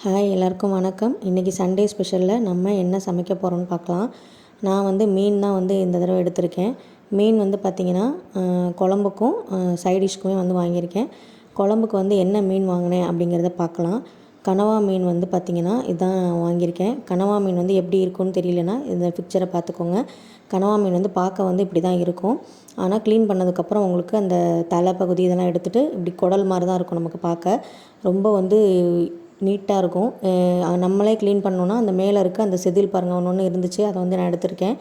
Hi எல்லாருக்கும் வணக்கம். இன்றைக்கி சண்டே ஸ்பெஷலில் நம்ம என்ன சமைக்க போகிறோம்னு பார்க்கலாம். நான் மீன் தான் இந்த தடவை எடுத்திருக்கேன். மீன் பார்த்திங்கன்னா குழம்புக்கும் சைடிஷ்க்குமே வாங்கியிருக்கேன். குழம்புக்கு என்ன மீன் வாங்கினேன் அப்படிங்கிறத பார்க்கலாம். கனவா மீன் பார்த்திங்கன்னா இதுதான் வாங்கியிருக்கேன். கனவா மீன் எப்படி இருக்குன்னு தெரியலனா இந்த பிக்சரை பார்த்துக்கோங்க. கனவா மீன் பார்க்க இப்படி தான் இருக்கும். ஆனால் க்ளீன் பண்ணதுக்கப்புறம் உங்களுக்கு அந்த தலை பகுதி இதெல்லாம் எடுத்துகிட்டு இப்படி குடல் மாதிரி தான் இருக்கும். நமக்கு பார்க்க ரொம்ப நீட்டாக இருக்கும். நம்மளே க்ளீன் பண்ணோன்னா அந்த மேலே இருக்க அந்த செதில் பாருங்கள் ஒன்று இருந்துச்சு, அதை நான் எடுத்திருக்கேன்.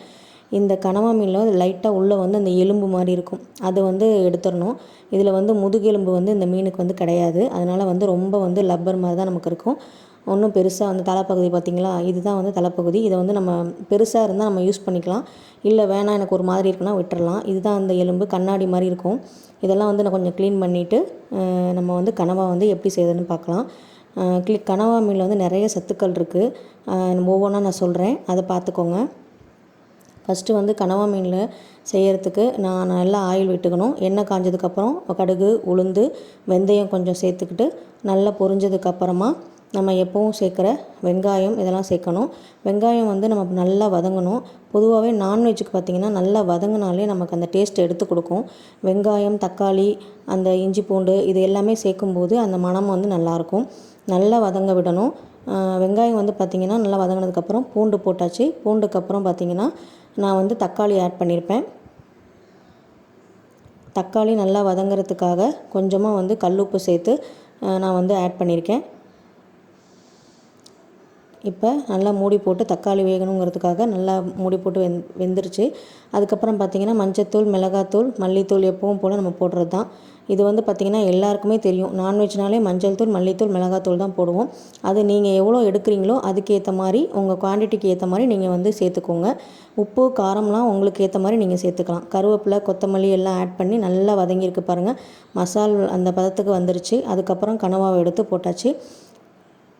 இந்த கனவா மீனில் லைட்டாக உள்ளே அந்த எலும்பு மாதிரி இருக்கும், அது எடுத்துடணும். இதில் முதுகெலும்பு இந்த மீனுக்கு கிடையாது. அதனால் ரொம்ப லப்பர் மாதிரி தான் நமக்கு இருக்கும். ஒன்றும் பெருசாக தலைப்பகுதி பார்த்திங்களா, இதுதான் தலைப்பகுதி. இதை நம்ம பெருசாக இருந்தால் நம்ம யூஸ் பண்ணிக்கலாம், இல்லை வேணாம் எனக்கு ஒரு மாதிரி இருக்குன்னா விட்டுறலாம். இதுதான் அந்த எலும்பு கண்ணாடி மாதிரி இருக்கும். இதெல்லாம் நான் கொஞ்சம் க்ளீன் பண்ணிவிட்டு நம்ம கனவா எப்படி செய்யுதுன்னு பார்க்கலாம். கனவா மீனில் நிறைய சத்துக்கள் இருக்குது. ஒவ்வொன்றா நான் சொல்கிறேன், அதை பார்த்துக்கோங்க. ஃபஸ்ட்டு கனவா மீனில் செய்கிறதுக்கு நான் நல்லா ஆயில் விட்டுக்கணும். எண்ணெய் காஞ்சதுக்கப்புறம் கடுகு, உளுந்து, வெந்தயம் கொஞ்சம் சேர்த்துக்கிட்டு நல்லா பொரிஞ்சதுக்கப்புறமா நம்ம எப்போவும் சேர்க்குற வெங்காயம் இதெல்லாம் சேர்க்கணும். வெங்காயம் நம்ம நல்லா வதங்கணும். பொதுவாகவே நான்வெஜ்ஜுக்கு பார்த்திங்கன்னா நல்லா வதங்கினாலே நமக்கு அந்த டேஸ்ட் எடுத்து கொடுக்கும். வெங்காயம், தக்காளி, அந்த இஞ்சி பூண்டு இது எல்லாமே சேர்க்கும்போது அந்த மனம் நல்லாயிருக்கும். நல்லா வதங்க விடணும். வெங்காயம் பார்த்திங்கன்னா நல்லா வதங்கினதுக்கப்புறம் பூண்டு போட்டாச்சு. பூண்டுக்கப்புறம் பார்த்திங்கன்னா நான் தக்காளி ஆட் பண்ணியிருப்பேன். தக்காளி நல்லா வதங்கிறதுக்காக கொஞ்சமாக கல்லுப்பு சேர்த்து நான் ஆட் பண்ணியிருக்கேன். இப்போ நல்லா மூடி போட்டு தக்காளி வேகணுங்கிறதுக்காக நல்லா மூடி போட்டு வெந்துருச்சு. அதுக்கப்புறம் பார்த்திங்கன்னா மஞ்சத்தூள், மிளகாத்தூள், மல்லித்தூள் எப்பவும் போல் நம்ம போடுறது தான். இது பார்த்திங்கன்னா எல்லாருக்குமே தெரியும். நான்வெஜ்னாலே மஞ்சள் தூள், மல்லித்தூள், மிளகாத்தூள் தான் போடுவோம். அது நீங்கள் எவ்வளோ எடுக்கிறீங்களோ அதுக்கேற்ற மாதிரி உங்கள் குவான்டிட்டிக்கு ஏற்ற மாதிரி நீங்கள் சேர்த்துக்கோங்க. உப்பு, காரம்லாம் உங்களுக்கு ஏற்ற மாதிரி நீங்கள் சேர்த்துக்கலாம். கருவேப்பிலை, கொத்தமல்லி எல்லாம் ஆட் பண்ணி நல்லா வதங்கியிருக்கு பாருங்கள். மசால் அந்த பதத்துக்கு வந்துருச்சு. அதுக்கப்புறம் கனவாவை எடுத்து போட்டாச்சு.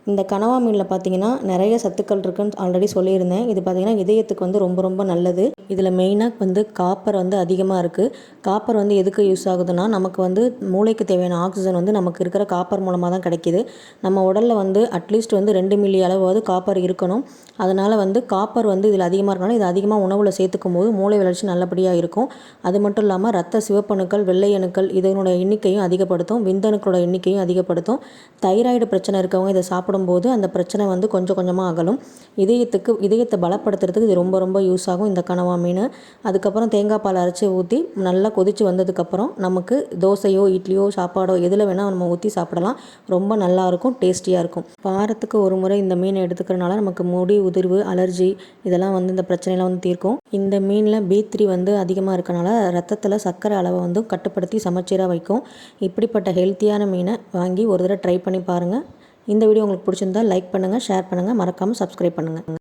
இந்த கனவா மீனில் பார்த்திங்கன்னா நிறைய சத்துக்கள் இருக்குன்னு ஆல்ரெடி சொல்லியிருந்தேன். இது பார்த்திங்கன்னா இதயத்துக்கு ரொம்ப ரொம்ப நல்லது. இதில் மெயினாக காப்பர் அதிகமாக இருக்குது. காப்பர் எதுக்கு யூஸ் ஆகுதுன்னா நமக்கு மூளைக்கு தேவையான ஆக்சிஜன் நமக்கு இருக்கிற காப்பர் மூலமாக தான் கிடைக்கிது. நம்ம உடலில் அட்லீஸ்ட் 2 மில்லி அளவாவது காப்பர் இருக்கணும். அதனால் காப்பர் இதில் அதிகமாக இருக்கனால இது அதிகமாக உணவில் சேர்த்துக்கும் போது மூளை வளர்ச்சி நல்லபடியாக இருக்கும். அது மட்டும் இல்லாமல் ரத்த சிவப்பணுக்கள், வெள்ளை அணுக்கள் இதனோட எண்ணிக்கையும் அதிகப்படுத்தும். விந்தணுக்களோட எண்ணிக்கையும் அதிகப்படுத்தும். தைராய்டு பிரச்சனை இருக்கவங்க இதை சாப்பிடும்போது அந்த பிரச்சனை கொஞ்சம் கொஞ்சமாக அகலும். இதயத்தை பலப்படுத்துறதுக்கு இது ரொம்ப ரொம்ப யூஸ் ஆகும் இந்த கனவா மீன். அதுக்கப்புறம் தேங்காய் பால் அரைச்சி ஊற்றி நல்லா கொதித்து வந்ததுக்கப்புறம் நமக்கு தோசையோ, இட்லியோ, சாப்பாடோ எதில் வேணால் நம்ம ஊற்றி சாப்பிடலாம். ரொம்ப நல்லாயிருக்கும், டேஸ்டியாக இருக்கும். வாரத்துக்கு ஒரு முறை இந்த மீனை எடுத்துக்கிறனால நமக்கு முடி உதிர்வு, அலர்ஜி இதெல்லாம் இந்த பிரச்சனைலாம் தீர்க்கும். இந்த மீனில் B3 அதிகமாக இருக்கனால ரத்தத்தில் சர்க்கரை அளவை கட்டுப்படுத்தி சமச்சீராக வைக்கும். இப்படிப்பட்ட ஹெல்த்தியான மீனை வாங்கி ஒரு தடவை ட்ரை பண்ணி பாருங்கள். இந்த வீடியோ உங்களுக்கு பிடிச்சிருந்தால் லைக் பண்ணுங்கள், ஷேர் பண்ணுங்கள், மறக்காமல் சப்ஸ்கிரைப் பண்ணுங்கள்.